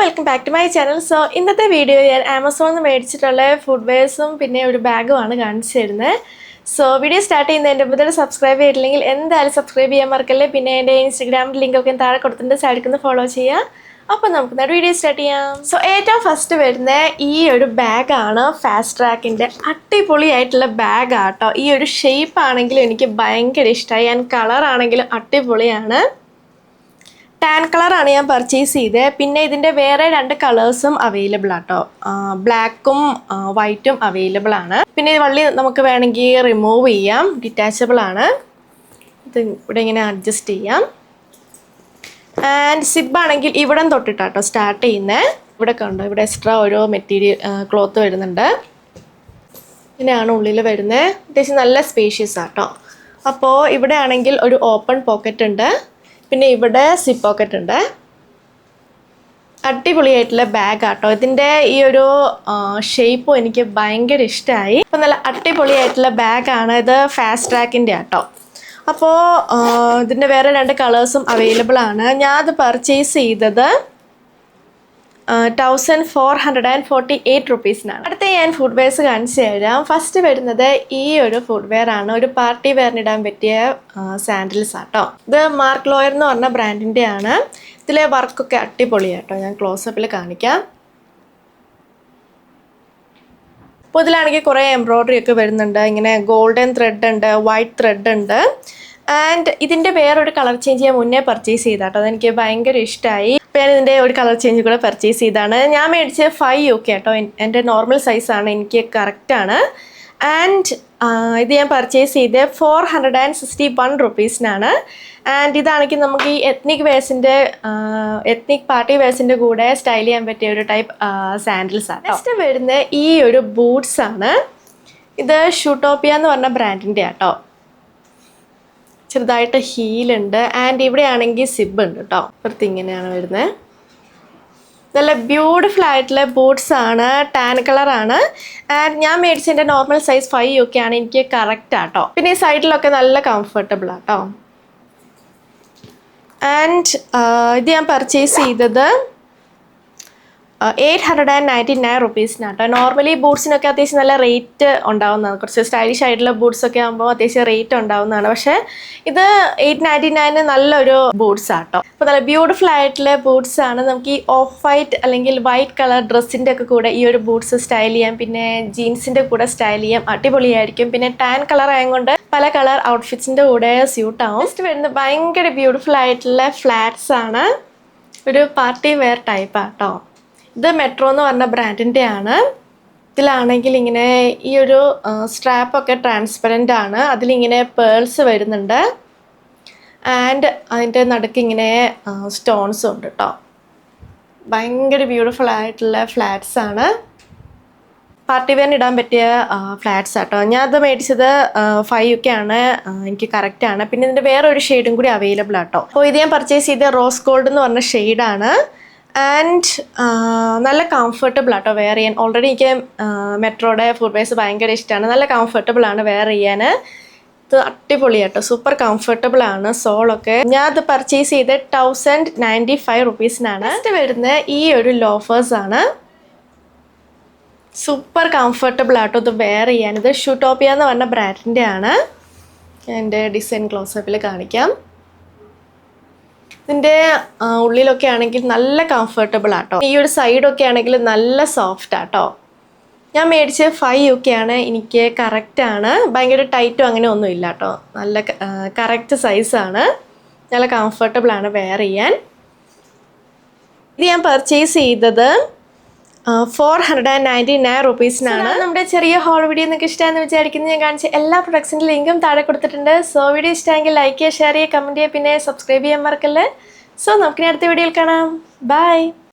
Welcome back to my channel. So ഇന്നത്തെ video ഞാൻ ആമസോണിൽ നിന്ന് മേടിച്ചിട്ടുള്ള ഫുഡ് വെയർസും പിന്നെ ഒരു ബാഗുമാണ് കാണിച്ചു തരുന്നത്. സോ വീഡിയോ സ്റ്റാർട്ട് ചെയ്യുന്നതിൻ്റെ മുതൽ സബ്സ്ക്രൈബ് ചെയ്തില്ലെങ്കിൽ എന്തായാലും സബ്സ്ക്രൈബ് ചെയ്യാൻ മറക്കല്ലേ. പിന്നെ എൻ്റെ ഇൻസ്റ്റാഗ്രാമിൻ്റെ ലിങ്കൊക്കെ താഴെ കൊടുത്തിട്ട് സൈഡിൽ ഫോളോ ചെയ്യാം. അപ്പോൾ നമുക്ക് വീഡിയോ സ്റ്റാർട്ട് ചെയ്യാം. സോ ഏറ്റവും ഫസ്റ്റ് വരുന്ന ഈ ഒരു ബാഗാണ് ഫാസ്റ്റ് ട്രാക്കിൻ്റെ. അടിപൊളിയായിട്ടുള്ള ബാഗാട്ടോ. ഈ ഒരു ഷേപ്പ് ആണെങ്കിലും എനിക്ക് ഭയങ്കര ഇഷ്ടമായി. ആൻഡ് കളറാണെങ്കിലും അടിപൊളിയാണ്. ടാൻ കളറാണ് ഞാൻ പർച്ചേസ് ചെയ്തത്. പിന്നെ ഇതിൻ്റെ വേറെ 2 കളേഴ്സും അവൈലബിൾ ആട്ടോ. ബ്ലാക്കും വൈറ്റും അവൈലബിൾ ആണ്. പിന്നെ ഈ വള്ളി നമുക്ക് വേണമെങ്കിൽ റിമൂവ് ചെയ്യാം, ഡിറ്റാച്ചബിൾ ആണ്. ഇത് ഇവിടെ ഇങ്ങനെ അഡ്ജസ്റ്റ് ചെയ്യാം. ആൻഡ് സിബ് ആണെങ്കിൽ ഇവിടെ തൊട്ടിട്ടാട്ടോ സ്റ്റാർട്ട് ചെയ്യുന്നത്. ഇവിടെ കണ്ടോ, ഇവിടെ എക്സ്ട്രാ ഓരോ മെറ്റീരിയൽ ക്ലോത്ത് വരുന്നുണ്ട്. ഇങ്ങനെയാണ് ഉള്ളിൽ വരുന്നത്. അത്യാവശ്യം നല്ല സ്പേഷ്യസ് ആട്ടോ. അപ്പോൾ ഇവിടെ ആണെങ്കിൽ ഒരു ഓപ്പൺ പോക്കറ്റ് ഉണ്ട്. പിന്നെ ഇവിടെ സിപ്പ് പോക്കറ്റ് ഉണ്ട്. അടിപൊളിയായിട്ടുള്ള ബാഗ് ആട്ടോ. ഇതിൻ്റെ ഈ ഒരു ഷേപ്പും എനിക്ക് ഭയങ്കര ഇഷ്ടമായി. അപ്പോൾ നല്ല അടിപൊളിയായിട്ടുള്ള ബാഗാണ് ഇത്. ഫാസ്റ്റ് ട്രാക്കിൻ്റെ ആട്ടോ. അപ്പോൾ ഇതിൻ്റെ വേറെ 2 കളേഴ്സും അവൈലബിൾ ആണ്. ഞാൻ അത് പർച്ചേസ് ചെയ്തത് 1448 റുപ്പീസിനാണ്. അടുത്ത ഞാൻ ഫുഡ് വെയർസ് കാണിച്ചു തരാം. ഫസ്റ്റ് വരുന്നത് ഈ ഒരു ഫുഡ് വെയർ ആണ്. ഒരു പാർട്ടി വെയറിനിടാൻ പറ്റിയ സാൻഡിൽസ് ആട്ടോ. ഇത് മാർക്ക് ലോയർ എന്ന് പറഞ്ഞ ബ്രാൻഡിൻ്റെ ആണ്. ഇതിലെ വർക്കൊക്കെ അടിപൊളിയാട്ടോ. ഞാൻ ക്ലോസപ്പിൽ കാണിക്കാം. അപ്പോൾ ഇതിലാണെങ്കിൽ കുറേ എംബ്രോയ്ഡറി ഒക്കെ വരുന്നുണ്ട്. ഇങ്ങനെ ഗോൾഡൻ ത്രെഡ് ഉണ്ട്, വൈറ്റ് ത്രെഡ് ഉണ്ട്. ആൻഡ് ഇതിൻ്റെ വേറൊരു കളർ ചേഞ്ച് ഞാൻ മുന്നേ പർച്ചേസ് ചെയ്താട്ടോ. അതെനിക്ക് ഭയങ്കര ഇഷ്ടമായി. അപ്പോൾ ഞാൻ ഇതിൻ്റെ ഒരു കളർ ചേഞ്ച് കൂടെ പർച്ചേസ് ചെയ്താണ്. ഞാൻ മേടിച്ചത് 5 UK കേട്ടോ. എൻ്റെ നോർമൽ സൈസാണ്, എനിക്ക് കറക്റ്റാണ്. ആൻഡ് ഇത് ഞാൻ പർച്ചേസ് ചെയ്ത് 461 റുപ്പീസിനാണ്. ആൻഡ് ഇതാണെങ്കിൽ നമുക്ക് ഈ എത്നിക് പാർട്ടി വെയർസിൻ്റെ കൂടെ സ്റ്റൈൽ ചെയ്യാൻ പറ്റിയ ഒരു ടൈപ്പ് സാൻഡിൽസ് ആണ്. നെക്സ്റ്റ് വരുന്ന ഈ ഒരു ബൂട്ട്സ് ആണ്. ഇത് ഷൂട്ടോപ്പിയ എന്ന് പറഞ്ഞ ബ്രാൻഡിൻ്റെ ആട്ടോ. ചെറുതായിട്ട് ഹീലുണ്ട്. ആൻഡ് ഇവിടെ ആണെങ്കിൽ സിബ് ഉണ്ട് കേട്ടോ. പുറത്ത് ഇങ്ങനെയാണ് വരുന്നത്. നല്ല ബ്യൂട്ടിഫുൾ ആയിട്ടുള്ള ബൂട്ട്സ് ആണ്. ടാൻ കളറാണ്. ആൻഡ് ഞാൻ മേടിച്ചതിൻ്റെ നോർമൽ സൈസ് 5 UK ആണ്. എനിക്ക് കറക്റ്റ് ആട്ടോ. പിന്നെ ഈ സൈഡിലൊക്കെ നല്ല കംഫർട്ടബിൾ ആട്ടോ. ആൻഡ് ഇത് ഞാൻ പർച്ചേസ് ചെയ്തത് 899 റുപ്പീസിനാട്ടോ. നോർമലി ബൂട്ട്സിനൊക്കെ അത്യാവശ്യം നല്ല റേറ്റ് ഉണ്ടാവുന്നതാണ്. കുറച്ച് സ്റ്റൈലിഷ് ആയിട്ടുള്ള ബൂട്ട്സൊക്കെ ആകുമ്പോൾ അത്യാവശ്യം റേറ്റ് ഉണ്ടാവുന്നതാണ്. പക്ഷേ ഇത് 899 നല്ലൊരു ബൂട്ട്സ് ആട്ടോ. അപ്പോൾ നല്ല ബ്യൂട്ടിഫുൾ ആയിട്ടുള്ള ബൂട്ട്സ് ആണ്. നമുക്ക് ഈ ഓഫ് വൈറ്റ് അല്ലെങ്കിൽ വൈറ്റ് കളർ ഡ്രസ്സിൻ്റെ ഒക്കെ കൂടെ ഈ ഒരു ബൂട്ട്സ് സ്റ്റൈൽ ചെയ്യാം. പിന്നെ ജീൻസിൻ്റെ കൂടെ സ്റ്റൈൽ ചെയ്യാം, അടിപൊളിയായിരിക്കും. പിന്നെ ടാൻ കളർ ആയതുകൊണ്ട് പല കളർ ഔട്ട്ഫിറ്റ്സിൻ്റെ കൂടെ സ്യൂട്ട് ആവും. നെക്സ്റ്റ് വരുന്നത് ഭയങ്കര ബ്യൂട്ടിഫുൾ ആയിട്ടുള്ള ഫ്ലാറ്റ്സ് ആണ്. ഒരു പാർട്ടി വെയർ ടൈപ്പ് ആട്ടോ. ഇത് മെട്രോ എന്ന് പറഞ്ഞ ബ്രാൻഡിൻ്റെ ആണ്. ഇതിലാണെങ്കിൽ ഇങ്ങനെ ഈ ഒരു സ്ട്രാപ്പൊക്കെ ട്രാൻസ്പെറൻ്റ് ആണ്. അതിലിങ്ങനെ പേൾസ് വരുന്നുണ്ട്. ആൻഡ് അതിൻ്റെ നടുക്ക് ഇങ്ങനെ സ്റ്റോൺസും ഉണ്ട് കേട്ടോ. ഭയങ്കര ബ്യൂട്ടിഫുൾ ആയിട്ടുള്ള ഫ്ലാറ്റ്സ് ആണ്. പാർട്ടി വെയറിന് ഇടാൻ പറ്റിയ ഫ്ലാറ്റ്സ് ആട്ടോ. ഞാൻ അത് മേടിച്ചത് 5 UK ആണ്. എനിക്ക് കറക്റ്റാണ്. പിന്നെ ഇതിൻ്റെ വേറെ ഒരു ഷെയ്ഡും കൂടി അവൈലബിൾ ആട്ടോ. അപ്പോൾ ഇത് ഞാൻ പർച്ചേസ് ചെയ്ത റോസ് ഗോൾഡ് എന്ന് പറഞ്ഞ ഷെയ്ഡാണ്. ആൻഡ് നല്ല കംഫർട്ടബിൾ ആട്ടോ വെയർ ചെയ്യാൻ. ഓൾറെഡി എനിക്ക് മെട്രോയുടെ ഫുഡ് വെയർസ് ഭയങ്കര ഇഷ്ടമാണ്. നല്ല കംഫർട്ടബിൾ ആണ് വെയർ ചെയ്യാൻ. ഇത് അടിപൊളിയാട്ടോ, സൂപ്പർ കംഫർട്ടബിൾ ആണ്. സോളൊക്കെ ഞാൻ അത് പർച്ചേസ് ചെയ്ത് 1095 റുപ്പീസിനാണ്. നെക്സ്റ്റ് വരുന്ന ഈ ഒരു ലോഫേഴ്സ് ആണ്. സൂപ്പർ കംഫർട്ടബിൾ ആട്ടോ ഇത് വെയർ ചെയ്യാൻ. ഇത് ഷൂട്ടോപ്പിയ എന്ന് പറഞ്ഞ ബ്രാൻഡിൻ്റെ ആണ്. ഞാൻ എൻ്റെ ഡിസൈൻ ക്ലോസപ്പിൽ കാണിക്കാം. ഇതിൻ്റെ ഉള്ളിലൊക്കെ ആണെങ്കിൽ നല്ല കംഫർട്ടബിൾ ആട്ടോ. ഈ ഒരു സൈഡൊക്കെ ആണെങ്കിൽ നല്ല സോഫ്റ്റ് ആട്ടോ. ഞാൻ മേടിച്ചത് 5 UK ആണ്. എനിക്ക് കറക്റ്റാണ്. ഭയങ്കര ടൈറ്റും അങ്ങനെ ഒന്നും ഇല്ല കേട്ടോ. നല്ല കറക്റ്റ് സൈസാണ്. നല്ല കംഫർട്ടബിൾ ആണ് വെയർ ചെയ്യാൻ. ഇത് ഞാൻ പർച്ചേസ് ചെയ്തത് 499 റുപ്പീസിനാണ്. നമ്മുടെ ചെറിയ ഹോൾ വീഡിയോ നിങ്ങൾക്ക് ഇഷ്ടമാണെന്ന് വിചാരിക്കുന്നത്. ഞാൻ കാണിച്ച എല്ലാ പ്രൊഡക്ട്സിൻ്റെ ലിങ്കും താഴെ കൊടുത്തിട്ടുണ്ട്. സോ വീഡിയോ ഇഷ്ടമെങ്കിൽ ലൈക്ക് ചെയ്യുക, ഷെയർ ചെയ്യുക, കമൻറ്റ് ചെയ്യുക, പിന്നെ സബ്സ്ക്രൈബ് ചെയ്യാൻ മറക്കല്ലേ. സോ നമുക്കിനി അടുത്ത വീഡിയോയിൽ കാണാം. ബൈ.